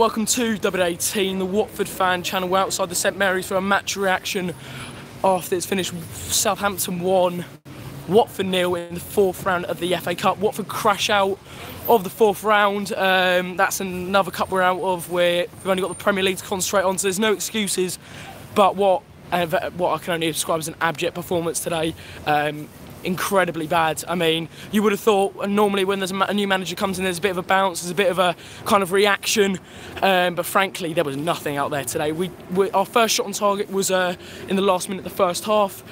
welcome to WD18, the Watford fan channel. We're outside the St Mary's for a match reaction after it's finished Southampton 1, Watford 0 in the fourth round of the FA Cup. Watford crash out of the fourth round. That's another cup we're out of where we've only got the Premier League to concentrate on, so there's no excuses. But what I can only describe as an abject performance today. Incredibly bad. I mean, you would have thought normally when there's a new manager comes in, there's a bit of a bounce, there's a bit of a kind of reaction, but frankly there was nothing out there today. Our first shot on target was in the last minute of the first half.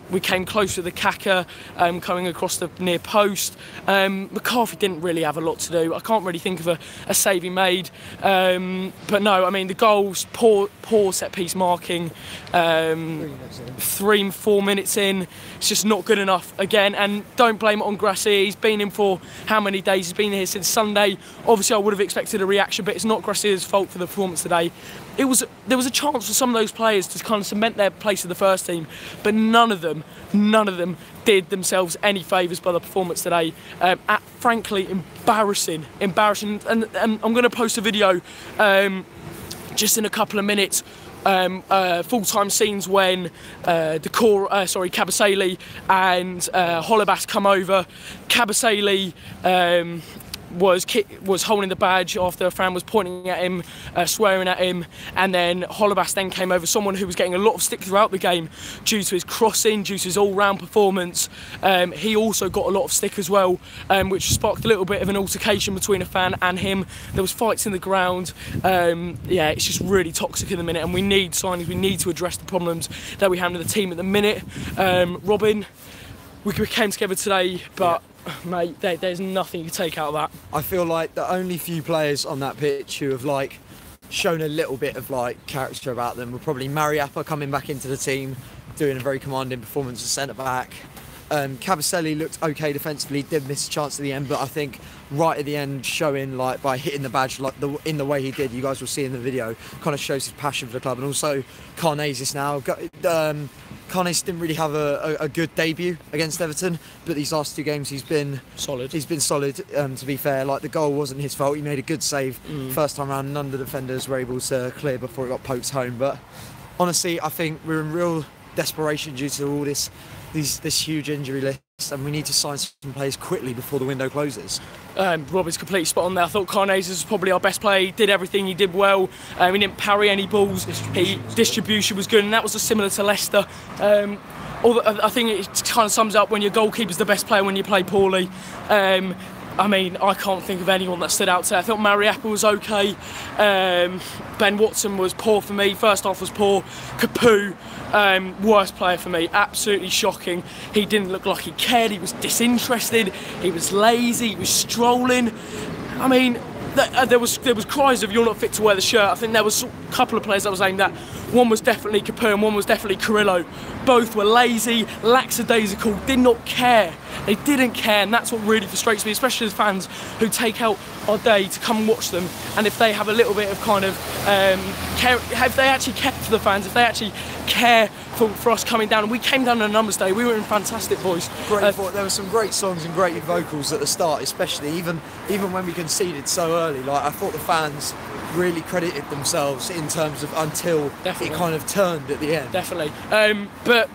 We came close to the Kaka coming across the near post. McCarthy didn't really have a lot to do. I can't really think of a save he made, but no, I mean the goals, poor set piece marking, 3-4 minutes in, it's just not good enough again. And don't blame it on Gracia. He's been in for how many days? He's been here since Sunday. Obviously I would have expected a reaction, but it's not Gracia's fault for the performance today. There was a chance for some of those players to kind of cement their place in the first team, but none of them did themselves any favours by the performance today. Frankly, embarrassing. And I'm going to post a video just in a couple of minutes. Full-time scenes when Kabasele and Holebas come over. Kabasele was holding the badge after a fan was pointing at him, swearing at him, and then Holebas then came over, someone who was getting a lot of stick throughout the game due to his crossing, due to his all-round performance. He also got a lot of stick as well, which sparked a little bit of an altercation between a fan and him. There was fights in the ground. Yeah, it's just really toxic in the minute, and we need signings. We need to address the problems that we have in the team at the minute. Robin, we came together today, but mate, there's nothing you take out of that. I feel like the only few players on that pitch who have shown a little bit of character about them were probably Mariappa coming back into the team, doing a very commanding performance as centre back. Kabasele looked okay defensively, did miss a chance at the end, but I think right at the end, showing by hitting the badge in the way he did, you guys will see in the video, kind of shows his passion for the club. And also Karnezis now. Karnezis didn't really have a good debut against Everton, but these last two games he's been solid. He's been solid. To be fair, the goal wasn't his fault. He made a good save first time round. None of the defenders were able to clear before it got poked home. But honestly, I think we're in real desperation due to all this huge injury list, and we need to sign some players quickly before the window closes. Rob is completely spot on there. I thought Karnezis was probably our best player. He did everything, he did well. He didn't parry any balls. Distribution was good, and that was similar to Leicester. Although I think it kind of sums up when your goalkeeper's the best player when you play poorly. I mean, I can't think of anyone that stood out today. I thought Mariappa was okay. Ben Watson was poor for me. First half was poor. Capoue, worst player for me. Absolutely shocking. He didn't look like he cared. He was disinterested. He was lazy. He was strolling. I mean, there was cries of "you're not fit to wear the shirt." I think there was a couple of players that was aimed at. One was definitely Capoue and one was definitely Carrillo. Both were lazy, lackadaisical, did not care. They didn't care, and that's what really frustrates me, especially as fans who take out our day to come and watch them. And if they have a little bit of kind of care, if they actually care for the fans, if they actually care for us coming down, and we came down on a numbers day, we were in fantastic voice. There were some great songs and great vocals at the start, especially even when we conceded so early. I thought the fans really credited themselves in terms of until it kind of turned at the end. Definitely, but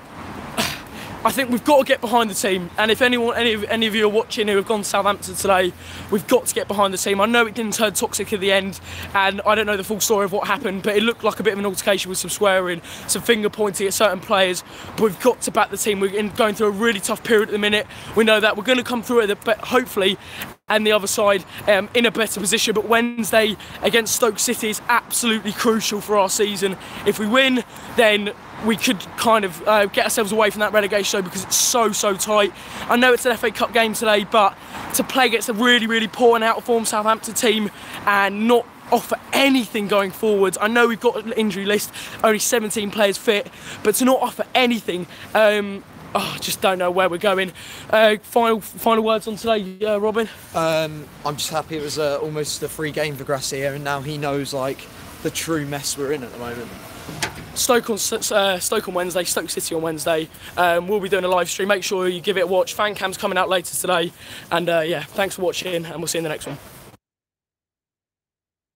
I think we've got to get behind the team, and if any of you are watching who have gone to Southampton today, we've got to get behind the team. I know it didn't turn toxic at the end, and I don't know the full story of what happened, but it looked like a bit of an altercation with some swearing, some finger pointing at certain players. But we've got to back the team. We're going through a really tough period at the minute. We know that we're going to come through it, but hopefully, and the other side in a better position. But Wednesday against Stoke City is absolutely crucial for our season. If we win, then we could kind of get ourselves away from that relegation zone, because it's so tight. I know it's an FA Cup game today, but to play against a really poor and out of form Southampton team and not offer anything going forwards. I know we've got an injury list, only 17 players fit, but to not offer anything, I just don't know where we're going. Final words on today, Robin? I'm just happy it was almost a free game for Gracia, and now he knows the true mess we're in at the moment. Stoke on Wednesday, Stoke City on Wednesday. We'll be doing a live stream. Make sure you give it a watch. Fan cam's coming out later today. And yeah, thanks for watching, and we'll see you in the next one.